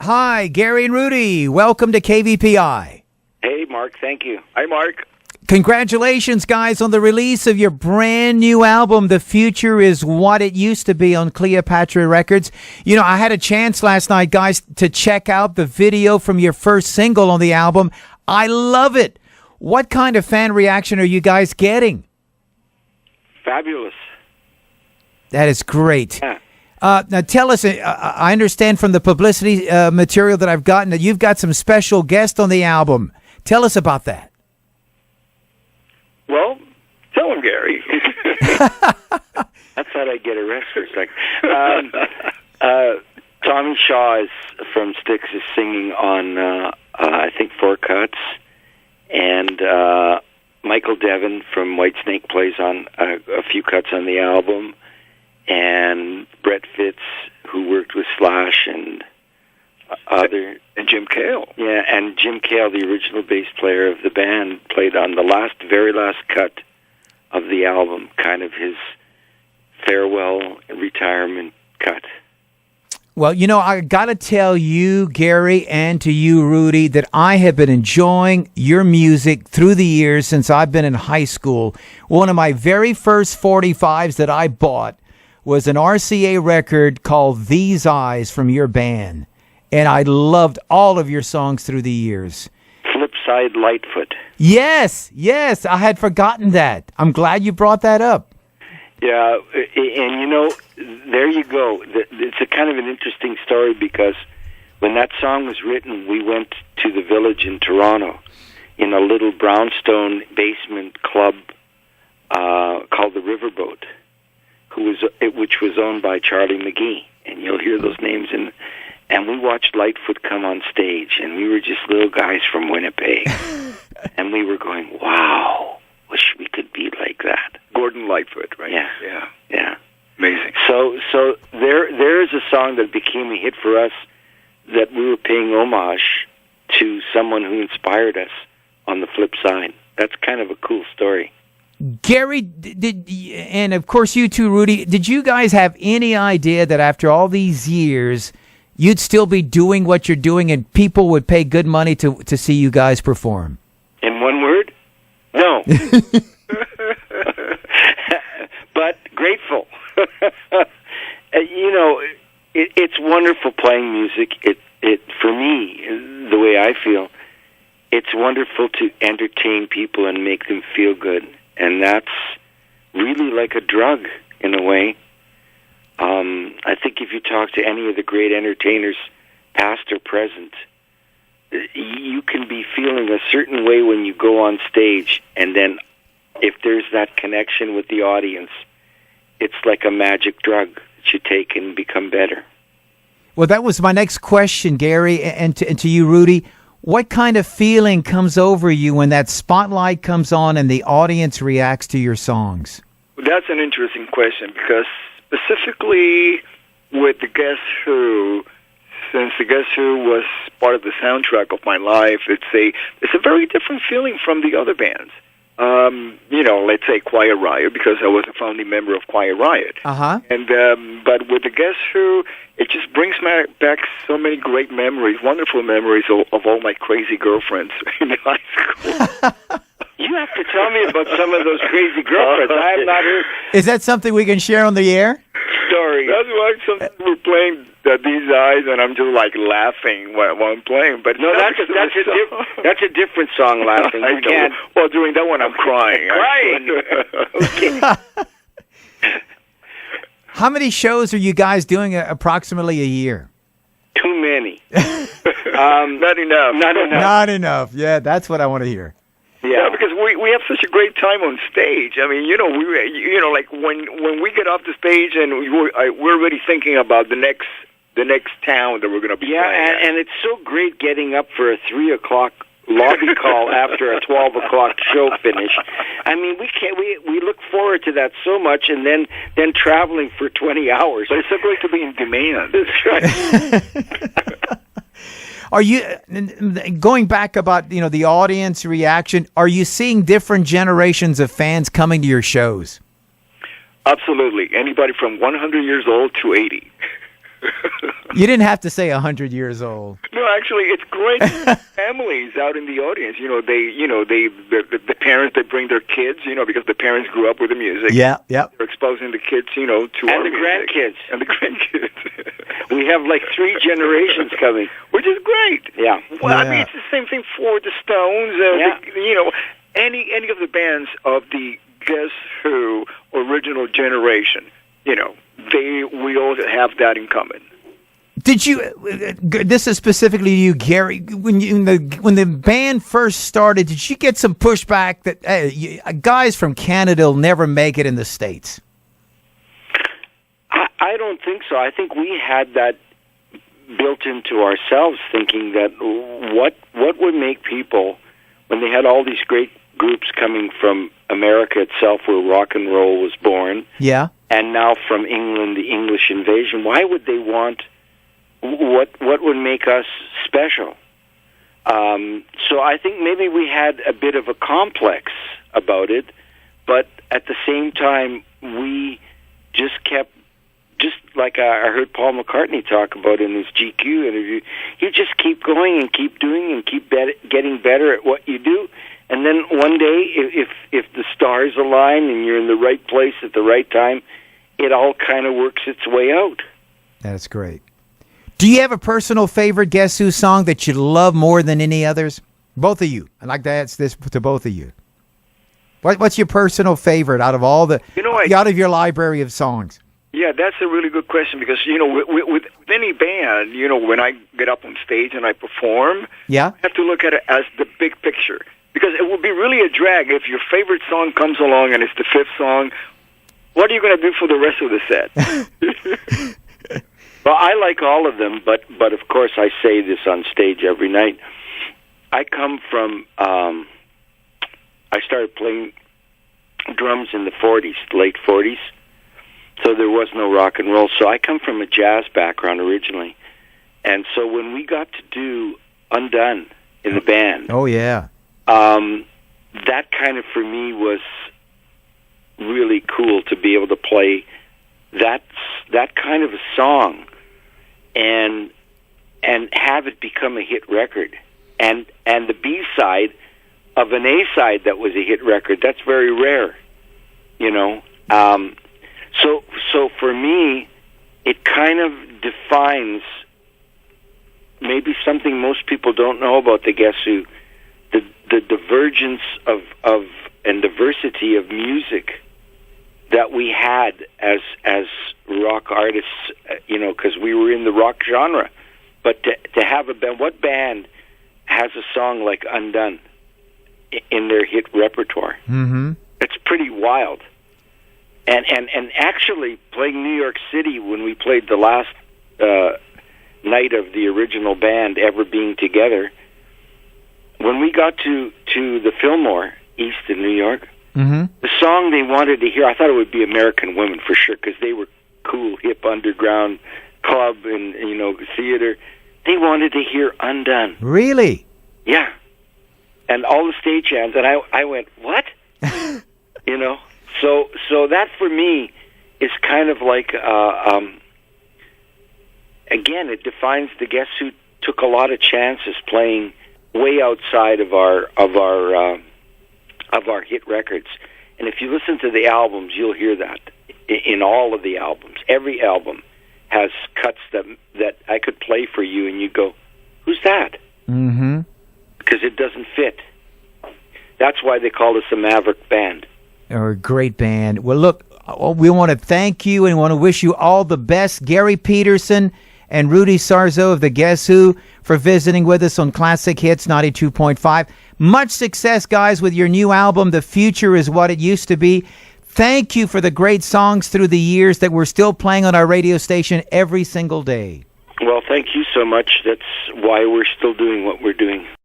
Hi, Garry and Rudy. Welcome to KVPI. Hey, Mark. Thank you. Hi, Mark. Congratulations, guys, on the release of your brand new album, The Future Is What It Used to Be on Cleopatra Records. You know, I had a chance last night, guys, to check out the video from your first single on the album. I love it. What kind of fan reaction are you guys getting? Fabulous. That is great. Yeah. Now tell us, I understand from the publicity material that I've gotten that you've got some special guests on the album. Tell us about that. Well, tell him, Garry. That's how I get arrested. Like, Tommy Shaw from Styx is singing on, I think, 4 cuts. And Michael Devon from Whitesnake plays on a few cuts on the album. And Brett Fitz, who worked with Slash and other... And Jim Cale. Yeah, and Jim Cale, the original bass player of the band, played on the very last cut of the album, kind of his farewell retirement cut. Well, you know, I got to tell you, Garry, and to you, Rudy, that I have been enjoying your music through the years since I've been in high school. One of my very first 45s that I bought was an RCA record called These Eyes from your band. And I loved all of your songs through the years. Flipside Lightfoot. Yes, I had forgotten that. I'm glad you brought that up. Yeah, and you know, there you go. It's a kind of an interesting story because when that song was written, we went to the Village in Toronto in a little brownstone basement club called the Riverboat, which was owned by Charlie McGee, and you'll hear those names in. And we watched Lightfoot come on stage, and we were just little guys from Winnipeg. And we were going, wow, wish we could be like that. Gordon Lightfoot, right? Yeah. Amazing. So there is a song that became a hit for us that we were paying homage to someone who inspired us on the flip side. That's kind of a cool story. Garry, and of course you too, Rudy, did you guys have any idea that after all these years you'd still be doing what you're doing and people would pay good money to see you guys perform? In one word? No. But grateful. You know, it's wonderful playing music. It for me, the way I feel, it's wonderful to entertain people and make them feel good. And that's really like a drug in a way. I think if you talk to any of the great entertainers, past or present, you can be feeling a certain way when you go on stage, and then if there's that connection with the audience, it's like a magic drug that you take and become better. Well, that was my next question, Garry, and to you, Rudy. What kind of feeling comes over you when that spotlight comes on and the audience reacts to your songs? That's an interesting question because specifically with the Guess Who, since the Guess Who was part of the soundtrack of my life, it's a very different feeling from the other bands. You know, let's say Quiet Riot, because I was a founding member of Quiet Riot. Uh-huh. And but with the Guess Who, it just brings back so many great memories, wonderful memories of all my crazy girlfriends in high school. You have to tell me about some of those crazy girlfriends. I have not heard. Is that something we can share on the air? Story. That's why sometimes we're playing These Eyes, and I'm just like laughing while I'm playing. But no, that's a different song. Laughing. You can't. Well, during that one, I'm crying. Okay. How many shows are you guys doing approximately a year? Too many. Not enough. Not enough. Yeah, that's what I want to hear. Yeah, because we have such a great time on stage. I mean, like when we get off the stage and we're already thinking about the next town that we're going to be playing. Yeah, and it's so great getting up for a 3:00 lobby call after a 12:00 show finish. I mean, we look forward to that so much, and then traveling for 20 hours. But it's so great to be in demand. That's right. Are you, going back about, the audience reaction, are you seeing different generations of fans coming to your shows? Absolutely. Anybody from 100 years old to 80. You didn't have to say 100 years old. No, actually, it's great families out in the audience. The parents, they bring their kids, because the parents grew up with the music. Yeah, yeah. They're exposing the kids, to our the music. grandkids. And the grandkids. We have like 3 generations coming. Which is great. Yeah. Well, I Yeah. mean, it's the same thing for the Stones. Any of the bands of the Guess Who original generation. We all have that in common. Did you? This is specifically to you, Garry. When the band first started, did you get some pushback that guys from Canada will never make it in the States? I don't think so. I think we had that built into ourselves, thinking that what would make people, when they had all these great groups coming from America itself, where rock and roll was born, Yeah. and now from England, the English invasion, why would they want what would make us special? So I think maybe we had a bit of a complex about it, but at the same time, we just kept, just like I heard Paul McCartney talk about in his GQ interview, you just keep going and keep doing and keep getting better at what you do. And then one day, if the stars align and you're in the right place at the right time, it all kind of works its way out. That's great. Do you have a personal favorite Guess Who song that you love more than any others? Both of you. I'd like to ask this to both of you. What's your personal favorite out of all out of your library of songs? Yeah, that's a really good question because, with any band, when I get up on stage and I perform, Yeah. I have to look at it as the big picture. Because it would be really a drag if your favorite song comes along and it's the 5th song. What are you going to do for the rest of the set? Well, I like all of them, but of course I say this on stage every night. I come from, I started playing drums in the 40s, late 40s, so there was no rock and roll. So I come from a jazz background originally. And so when we got to do Undone in the band, Oh, yeah. that kind of, for me, was really cool to be able to play that kind of a song and have it become a hit record. And the B-side of an A-side that was a hit record, that's very rare, So for me, it kind of defines maybe something most people don't know about the Guess Who, the divergence of and diversity of music that we had as rock artists, because we were in the rock genre. But to have a band, what band has a song like Undone in their hit repertoire? Mm-hmm. It's pretty wild. And actually, playing New York City when we played the last night of the original band ever being together, when we got to the Fillmore East in New York, Mm-hmm. the song they wanted to hear, I thought it would be American Women for sure, because they were cool, hip, underground club and theater. They wanted to hear Undone. Really? Yeah. And all the stagehands, and I went, what? So that for me is kind of like, again, it defines the Guess Who took a lot of chances playing way outside of our hit records. And if you listen to the albums, you'll hear that in all of the albums. Every album has cuts that I could play for you, and you go, who's that? Mm-hmm. Because it doesn't fit. That's why they call us a Maverick band. Or a great band. Well, look, we want to thank you and want to wish you all the best, Garry Peterson and Rudy Sarzo of the Guess Who, for visiting with us on Classic Hits 92.5. Much success, guys, with your new album, The Future Is What It Used to Be. Thank you for the great songs through the years that we're still playing on our radio station every single day. Well, thank you so much. That's why we're still doing what we're doing.